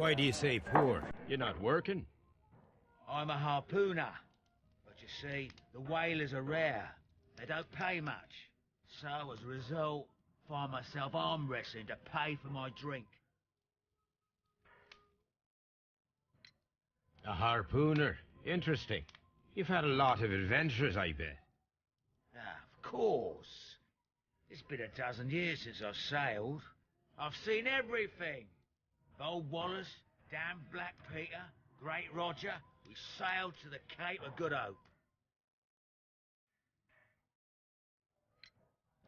Why do you say poor? You're not working? I'm a harpooner. But you see, the whalers are rare. They don't pay much. So, as a result, find myself arm wrestling to pay for my drink. A harpooner. Interesting. You've had a lot of adventures, I bet. Of course. It's been a dozen years since I've sailed. I've seen everything. Bold Wallace, damn Black Peter, Great Roger. We sailed to the Cape of Good Hope.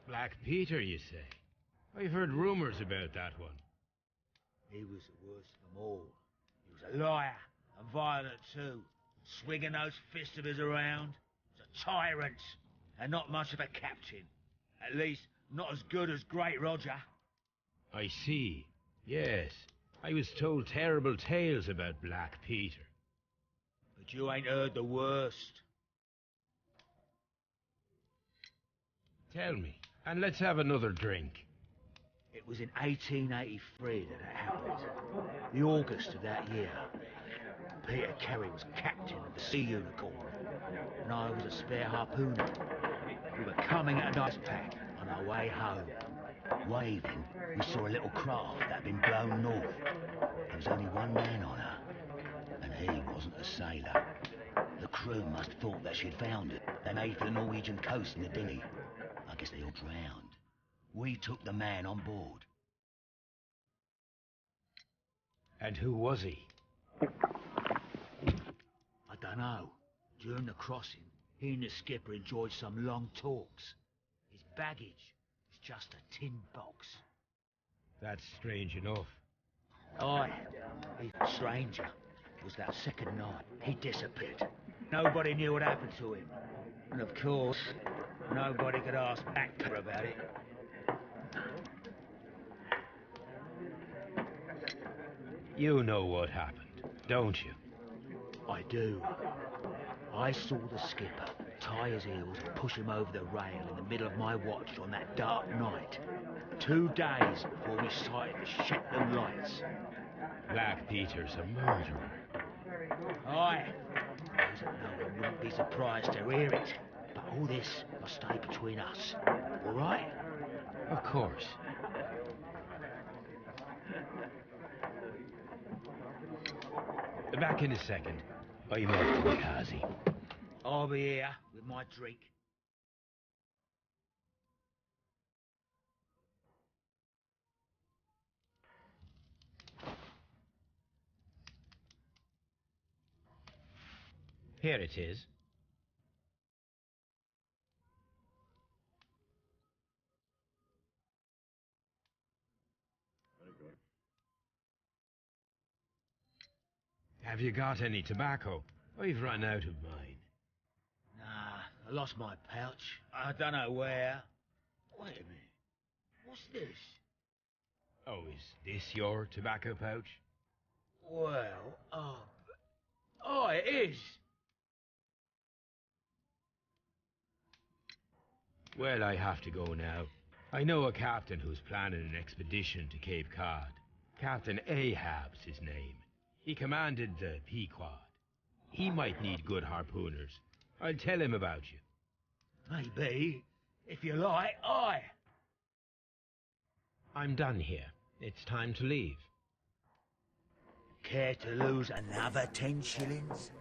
Black Peter, you say? I've heard rumors about that one. He was the worst of them all. He was a liar, and violent too. Swinging those fists of his around. He was a tyrant, and not much of a captain. At least, not as good as Great Roger. I see. Yes. I was told terrible tales about Black Peter. But you ain't heard the worst. Tell me, and let's have another drink. It was in 1883 that it happened. The August of that year. Peter Carey was captain of the Sea Unicorn, and I was a spare harpooner. We were coming at a nice pack on our way home. One evening, we saw a little craft that had been blown north. There was only one man on her, and he wasn't a sailor. The crew must have thought that she'd foundered. They made for the Norwegian coast in the dinghy. I guess they all drowned. We took the man on board. And who was he? I don't know. During the crossing, he and the skipper enjoyed some long talks. His baggage was just a tin box. That's strange enough. Aye, he's a stranger. It was that second night. He disappeared. Nobody knew what happened to him. And of course, nobody could ask Black Peter about it. You know what happened, don't you? I do. I saw the skipper tie his heels and push him over the rail in the middle of my watch on that dark night. 2 days before we sighted the Shetland lights. Black Peter's a murderer. Aye. Those that know him wouldn't be surprised to hear it. But all this must stay between us. All right? Of course. Back in a second. I'm off to the Kazi. I'll be here with my drink. Here it is. Have you got any tobacco? I've run out of mine. Nah, I lost my pouch. I don't know where. Wait a minute. What's this? Oh, is this your tobacco pouch? Well, oh, it is. Well, I have to go now. I know a captain who's planning an expedition to Cape Cod. Captain Ahab's his name. He commanded the Pequod. He might need good harpooners. I'll tell him about you. Maybe. If you like, aye. I'm done here. It's time to leave. Care to lose another 10 shillings?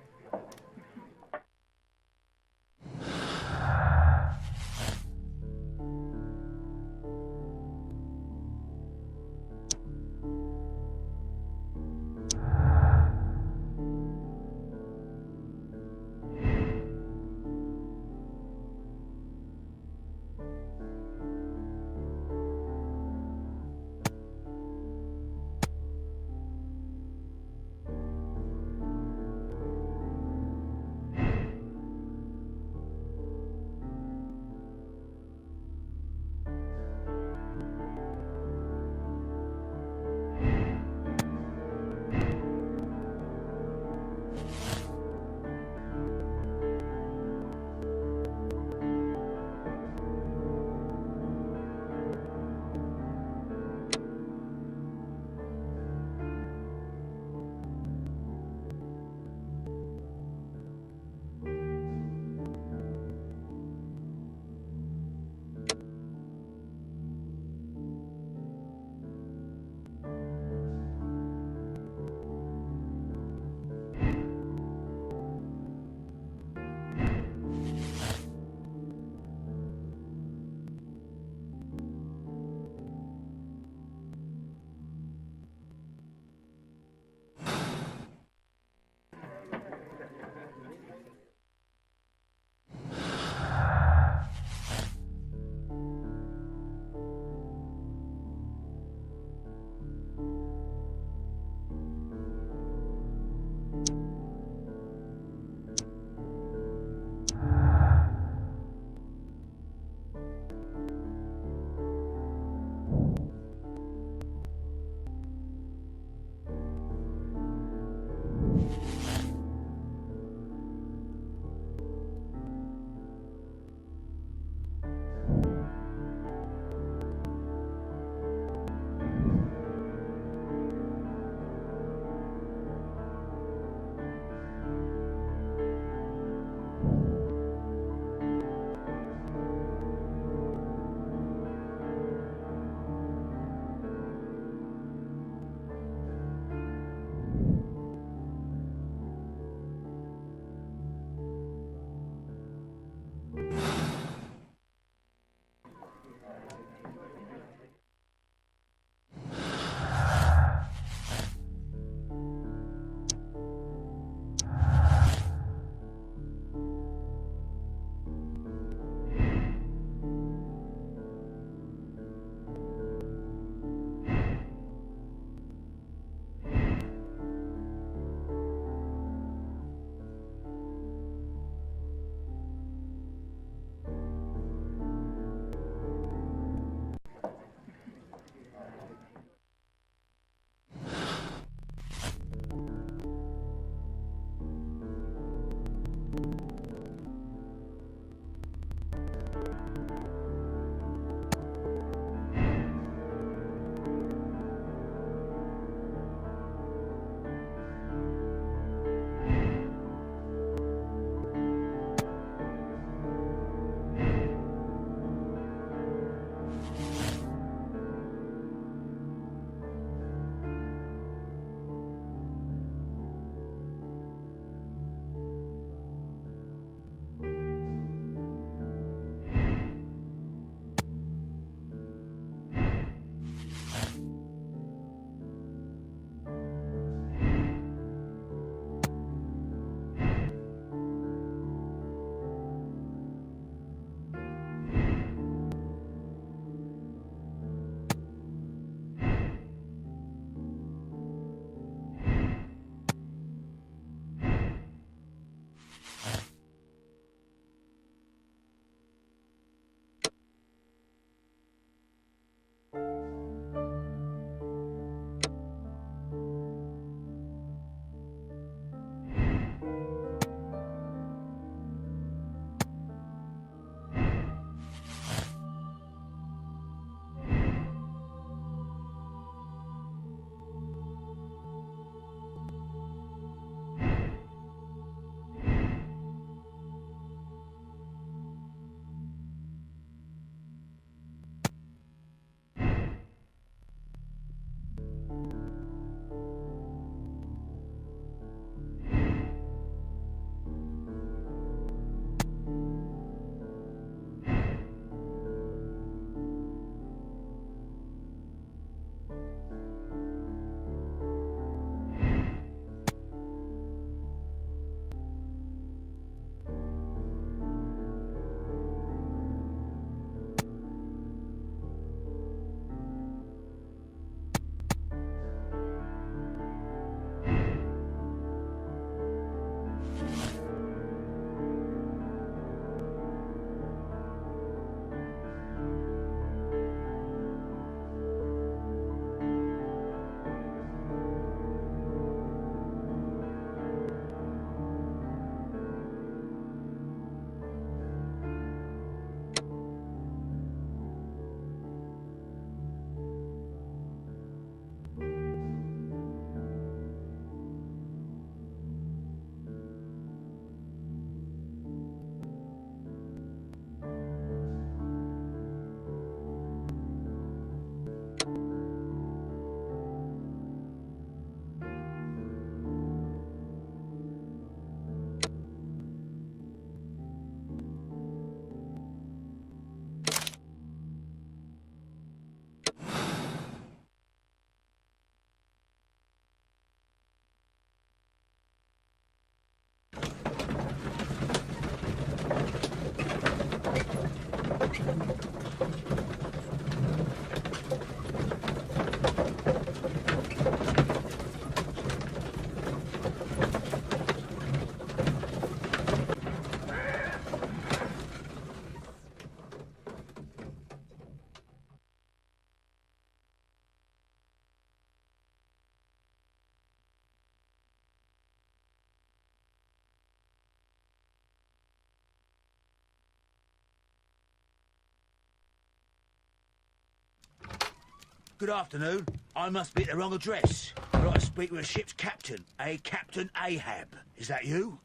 Good afternoon. I must be at the wrong address. I'd like to speak with a ship's captain, a Captain Ahab. Is that you?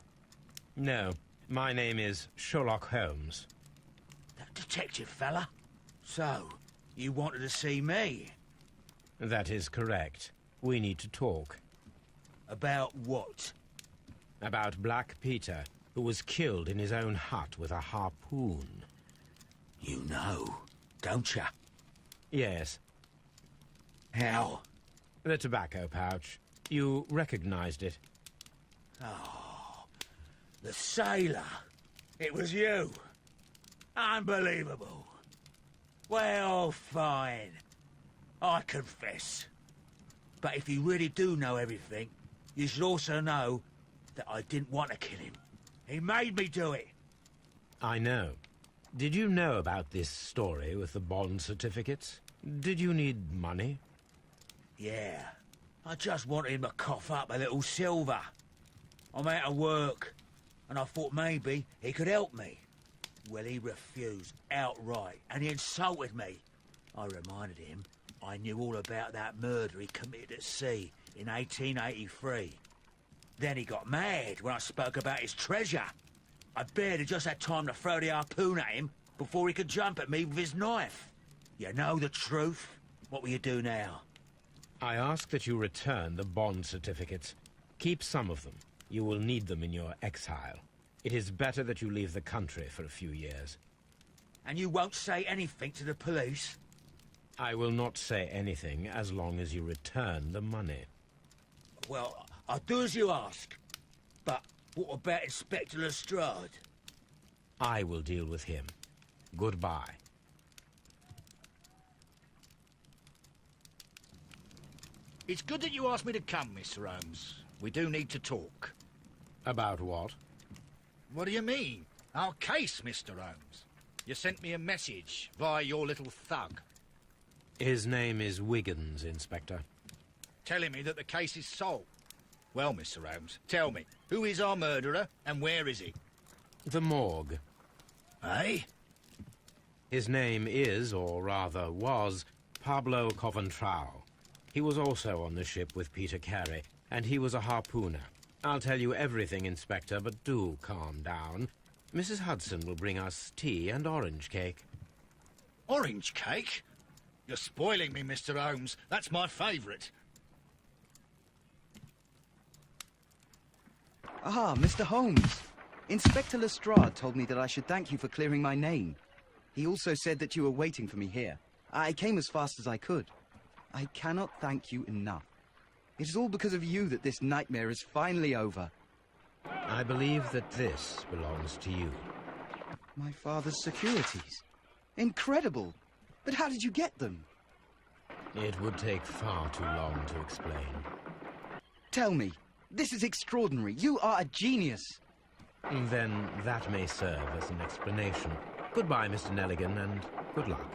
No, my name is Sherlock Holmes. That detective fella? So, you wanted to see me? That is correct. We need to talk. About what? About Black Peter, who was killed in his own hut with a harpoon. You know, don't you? Yes. How? The tobacco pouch. You recognized it. Oh, the sailor. It was you. Unbelievable. Well, fine. I confess. But if you really do know everything, you should also know that I didn't want to kill him. He made me do it. I know. Did you know about this story with the bond certificates? Did you need money? Yeah. I just wanted him to cough up a little silver. I'm out of work, and I thought maybe he could help me. Well, he refused outright, and he insulted me. I reminded him I knew all about that murder he committed at sea in 1883. Then he got mad when I spoke about his treasure. I barely just had time to throw the harpoon at him before he could jump at me with his knife. You know the truth. What will you do now? I ask that you return the bond certificates. Keep some of them. You will need them in your exile. It is better that you leave the country for a few years. And you won't say anything to the police? I will not say anything as long as you return the money. Well, I'll do as you ask. But what about Inspector Lestrade? I will deal with him. Goodbye. It's good that you asked me to come, Mr. Holmes. We do need to talk. About what? What do you mean? Our case, Mr. Holmes. You sent me a message via your little thug. His name is Wiggins, Inspector. Telling me that the case is solved. Well, Mr. Holmes, tell me, who is our murderer and where is he? The morgue. Eh? His name is, or rather was, Pablo Coventral. He was also on the ship with Peter Carey, and he was a harpooner. I'll tell you everything, Inspector, but do calm down. Mrs. Hudson will bring us tea and orange cake. Orange cake? You're spoiling me, Mr. Holmes. That's my favourite. Ah, Mr. Holmes. Inspector Lestrade told me that I should thank you for clearing my name. He also said that you were waiting for me here. I came as fast as I could. I cannot thank you enough. It is all because of you that this nightmare is finally over. I believe that this belongs to you. My father's securities. Incredible. But how did you get them? It would take far too long to explain. Tell me. This is extraordinary. You are a genius. Then that may serve as an explanation. Goodbye, Mr. Nelligan, and good luck.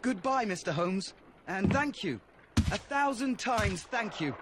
Goodbye, Mr. Holmes. And thank you. 1,000 times thank you.